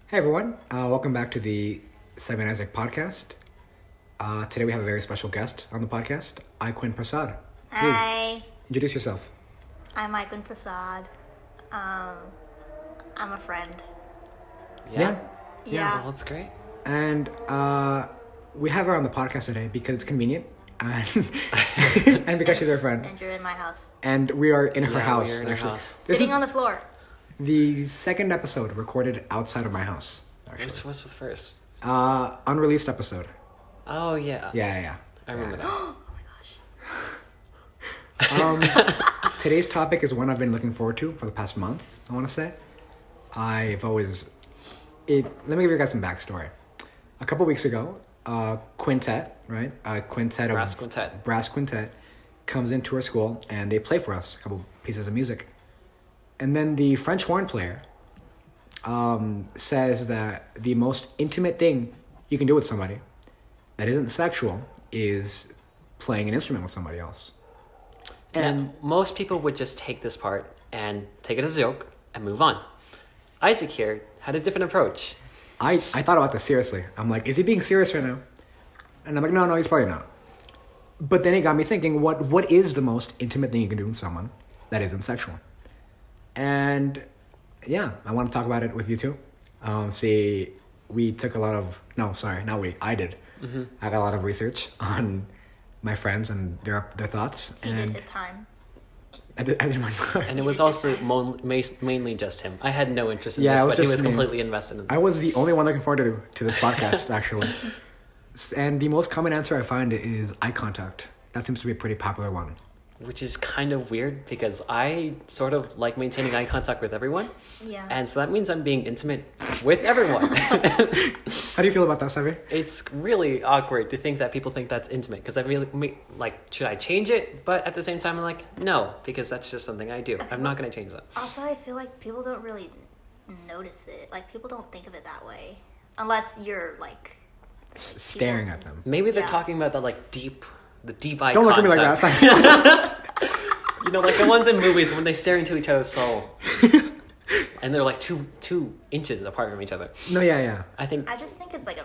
Hey everyone, welcome back to the Simon Isaac podcast. Today we have a very special guest on the podcast, Ái Khuyên Prasad. Hi, Introduce yourself. I'm Ái Khuyên Prasad. I'm a friend. Yeah. Yeah. Well, that's great. And we have her on the podcast today because it's convenient and, and because she's our friend. And you're in my house. And we are in her house. We are in her actually. house. This Sitting is on the floor. the second episode recorded outside of my house. Actually. Which was the first? Unreleased episode. Oh, yeah. Yeah. I remember that. Oh my gosh. Today's topic is one I've been looking forward to for the past month, I want to say. Let me give you guys some backstory. A couple weeks ago, quintet, right? Quintet Brass quintet. Brass quintet comes into our school and they play for us a couple pieces of music. And then the French horn player says that the most intimate thing you can do with somebody that isn't sexual is playing an instrument with somebody else. And Now, most people would just take this part and take it as a joke and move on. Isaac here had a different approach. I thought about this seriously. I'm like, is he being serious right now? And I'm like, no, he's probably not. But then it got me thinking, what is the most intimate thing you can do with someone that isn't sexual? And yeah, I want to talk about it with you too. We took a lot of, no, sorry, not we, I did. Mm-hmm. I got a lot of research on my friends and their thoughts. He and did his time. I did my time. And it was also mainly just him. I had no interest in Yeah, it this, was but he just was me. completely invested in this. I was the only one looking forward to this podcast, actually. And the most common answer I find is eye contact. That seems to be a pretty popular one. Which is kind of weird because I sort of like maintaining eye contact with everyone. Yeah. And so that means I'm being intimate with everyone. How do you feel about that, Savi? It's really awkward to think that people think that's intimate because I really should I change it? But at the same time, I'm like, no, because that's just something I do. I'm not going to change that. Also, I feel like people don't really notice it. Like, people don't think of it that way. Unless you're, like... Staring at them. Maybe they're Yeah. talking about the deep eye Don't look at me like that, Savi. You know, like the ones in movies when they stare into each other's soul. And they're like two inches apart from each other. No, yeah. I think I just think it's like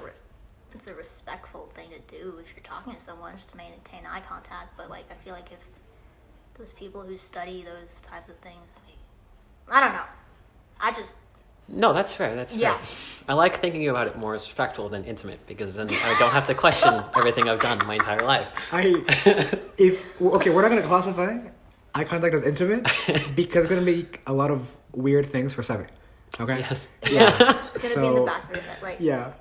it's a respectful thing to do if you're talking to someone, just to maintain eye contact. But, like, I feel like if those people who study those types of things, I don't know. no, that's fair. That's fair. Yeah. I like thinking about it more as respectful than intimate because then I don't have to question everything I've done my entire life. We're not going to classify eye contact as intimate because it's going to make a lot of weird things for Savi. Okay? Yes. Yeah. It's gonna be in the back of your head, like... Yeah.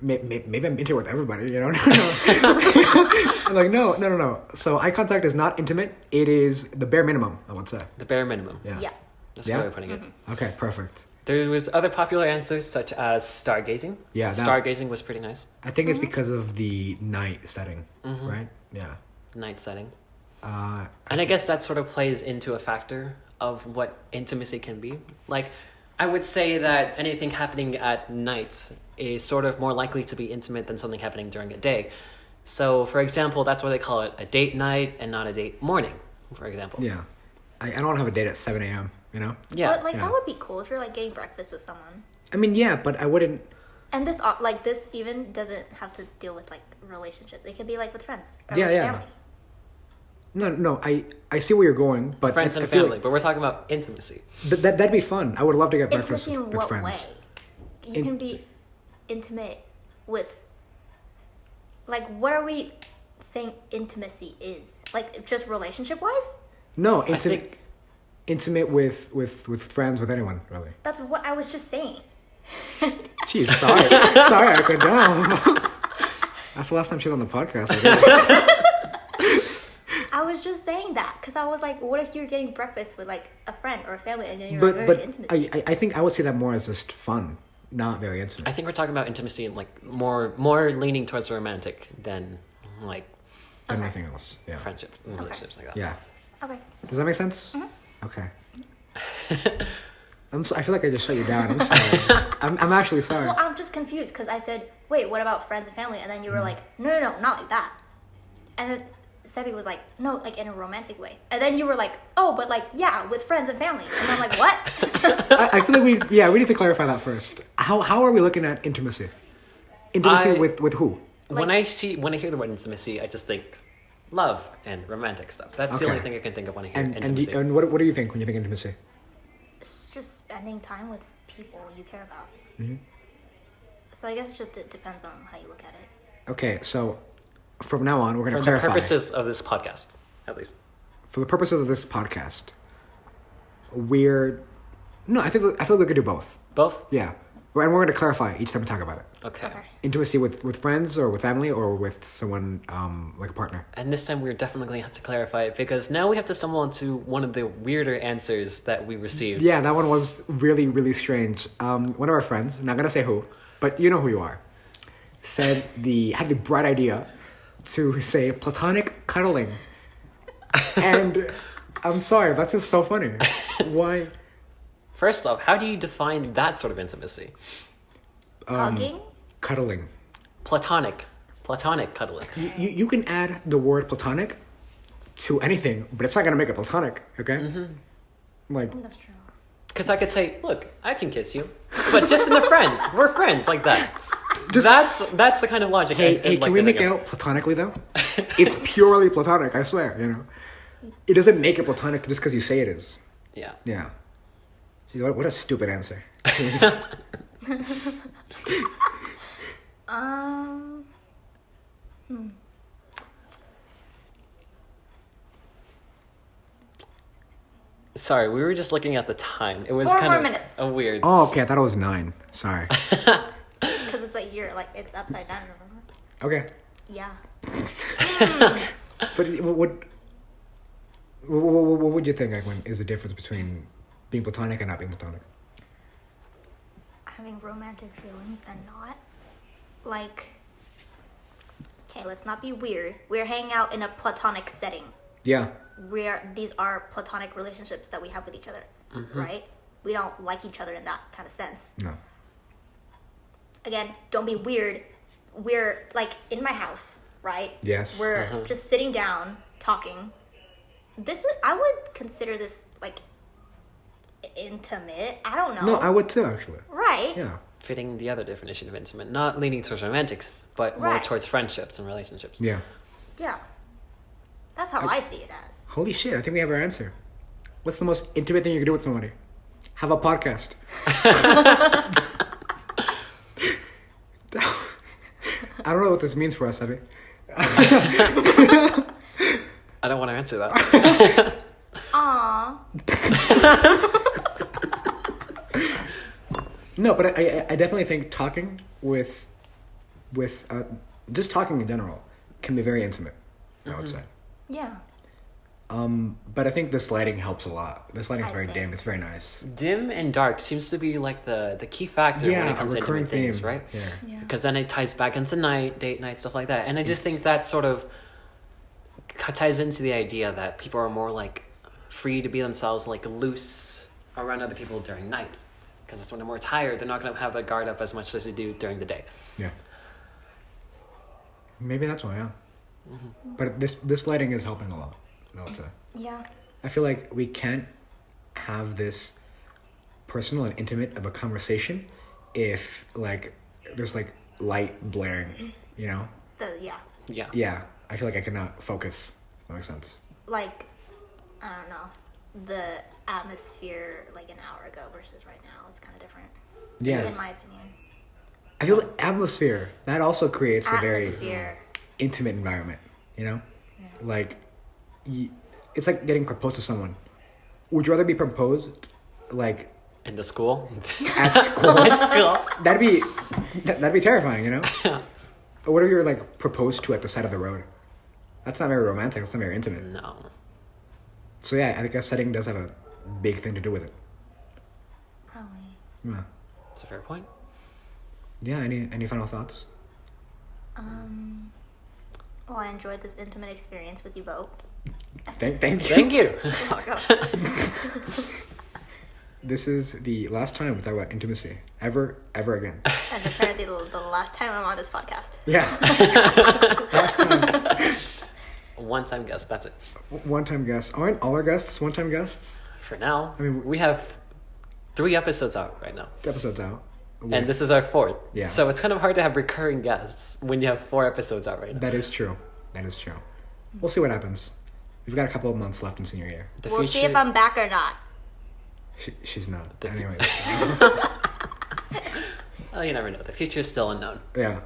Maybe I'm into it with everybody, you know? I'm like, no. So eye contact is not intimate. It is the bare minimum, I would say. The bare minimum. Yeah. Yeah. That's Yeah? a good way of putting it. Okay, perfect. There was other popular answers such as stargazing. Yeah, that- Stargazing was pretty nice. I think it's because of the night setting, right? Yeah. Night setting. Uh, And I guess that sort of plays into a factor of what intimacy can be. Like, I would say that anything happening at night is sort of more likely to be intimate than something happening during a day. So, for example, that's why they call it a date night and not a date morning, for example. yeah. I don't have a date at 7 a.m., you know? Yeah. But, like, Yeah. that would be cool if you're, like, getting breakfast with someone. I mean, yeah, but I wouldn't... And this even doesn't have to deal with, like, relationships. It could be, like, with friends or Yeah, with yeah. family. No, I see where you're going, but... Friends I and feel family, like but we're talking about intimacy. that'd be fun. I would love to get breakfast Intimacy in with what friends. way? You can be intimate with... Like, what are we saying intimacy is? Like, just relationship-wise? No, I think intimate with friends, with anyone, really. That's what I was just saying. Jeez, sorry, I could down. That's the last time she was on the podcast. I guess. I was just saying that because I was like, what if you're getting breakfast with, like, a friend or a family and then you're but very intimacy? I think I would see that more as just fun, not very intimate. I think we're talking about intimacy and, like, more leaning towards the romantic than, like, And nothing else. Yeah. friendship and relationships like that. Yeah. Okay. Does that make sense? Mm-hmm. Okay. I feel like I just shut you down. I'm sorry. I'm actually sorry. Well, I'm just confused because I said, wait, what about friends and family? And then you were like, no, not like that. And Sebi was like, no, like in a romantic way. And then you were like, oh, but like, yeah, with friends and family. And I'm like, what? I feel like we need to clarify that first. How are we looking at intimacy? Intimacy with who? When I hear the word intimacy, I just think love and romantic stuff. That's the only thing I can think of when I hear intimacy. And what do you think when you think intimacy? It's just spending time with people you care about. Mm-hmm. So I guess it depends on how you look at it. Okay, so from now on, we're going to clarify. For the purposes of this podcast, at least. For the purposes of this podcast, I feel like we could do both. Both? Yeah. And we're going to clarify each time we talk about it. Okay. Intimacy with friends or with family or with someone like a partner. And this time we're definitely going to have to clarify it because now we have to stumble onto one of the weirder answers that we received. Yeah, that one was really, really strange. One of our friends, not going to say who, but you know who you are, had the bright idea to say platonic cuddling. And I'm sorry, that's just so funny. Why? First off, how do you define that sort of intimacy? Hugging? Cuddling. Platonic cuddling. You can add the word platonic to anything, but it's not going to make it platonic, okay? Mm-hmm. Like, that's true. Because I could say, look, I can kiss you, but just in the friends. We're friends, like that. That's the kind of logic. Hey, can we make it out platonically though? It's purely platonic, I swear. You know, it doesn't make it platonic just because you say it is. Yeah. Yeah. See, what a stupid answer. Sorry, we were just looking at the time. It was 4 kind more of minutes. a weird. Oh, okay. I thought it was 9. Sorry. Because it's like it's upside down. Remember? Okay. Yeah. But what would you think, Ái Khuyên, is the difference between being platonic and not being platonic? Having romantic feelings and not. Like, okay, let's not be weird. We're hanging out in a platonic setting. Yeah. These are platonic relationships that we have with each other, right? We don't like each other in that kind of sense. No. Again, don't be weird. We're like in my house, right? Yes. We're just sitting down talking. I would consider this like intimate. I don't know. No, I would too, actually. Right. Yeah. Fitting the other definition of intimate, not leaning towards romantics, but more towards friendships and relationships. Yeah. Yeah. That's how I see it as. Holy shit, I think we have our answer. What's the most intimate thing you can do with somebody? Have a podcast. I don't know what this means for us, Abby. I don't want to answer that. Aww. No, but I definitely think talking with just talking in general can be very intimate, I would say. Yeah. But I think this lighting helps a lot. This lighting is very dim. It's very nice. Dim and dark seems to be like the key factor when it comes to intimate things, right? Yeah. Because then it ties back into date night, stuff like that. And I just think that sort of ties into the idea that people are more like free to be themselves, like loose around other people during night. Because it's when they're more tired, they're not going to have their guard up as much as they do during the day. Yeah. Maybe that's why, yeah. But this lighting is helping a lot, I would say. Yeah. I feel like we can't have this personal and intimate of a conversation if like there's like light blaring, you know? Yeah. Yeah. I feel like I cannot focus. That makes sense. Like, I don't know, the atmosphere like an hour ago versus right now, it's kind of different. Yes. In my opinion. I feel like atmosphere, that also creates a very intimate environment, you know? Yeah. Like, it's like getting proposed to someone. Would you rather be proposed, like... In the school? At school? At school. That'd be terrifying, you know? Or what if you're, like, proposed to at the side of the road? That's not very romantic. That's not very intimate. No. So, yeah, I think a setting does have a big thing to do with it. Probably. Yeah. That's a fair point. Yeah, any final thoughts? Well, I enjoyed this intimate experience with you both. Thank you. Thank you. This is the last time we talk about intimacy. Ever again. And apparently the last time I'm on this podcast. Yeah. Last time. One-time guest. That's it. One-time guests. Aren't all our guests one-time guests? For now, I mean, we have 3 episodes out right now. The episode's out. And this is our 4th. Yeah. So it's kind of hard to have recurring guests when you have 4 episodes out right now. That is true. That is true. We'll see what happens. We've got a couple of months left in senior year. We'll see if I'm back or not. She's not. Anyways. Well, you never know. The future is still unknown. Yeah.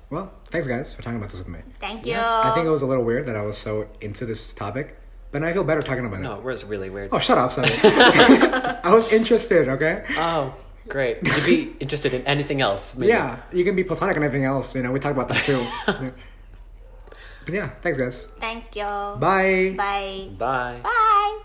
Well, thanks guys for talking about this with me. Thank you. Yes. I think it was a little weird that I was so into this topic, but now I feel better talking about No, it. it was really weird. Oh, shut up, Sonny. I was interested, okay? Oh, great. Would you be interested in anything else? Maybe? Yeah, you can be platonic and everything else. You know, we talk about that too. But yeah, thanks guys. Thank you. Bye. Bye. Bye. Bye.